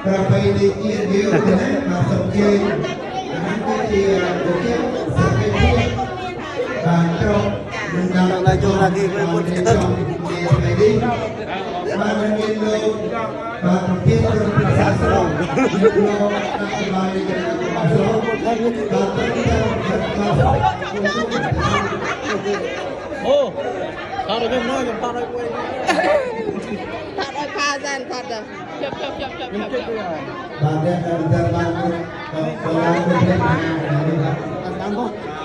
ประเพณีจีนยืนนะมาสมเกียรตินั้นก็ที่บุคคลสังเกตการจบนำมาจงรักที่เป็นคนที่ต้องมีอะไรดีมาเป็นยินดีมาเป็นเพียรเป็นสาสนยินดีนักบาลีกันมาสอนการปฏิบัติโอ้ตอนนี้น้อยกับตอนนี้เว้ย thật ơi pha gian thật rồi chụp chụp chụp chụp chụp chụp บางเรื่องการเดินบางคนบางคนเป็นทางนะครับ ăn không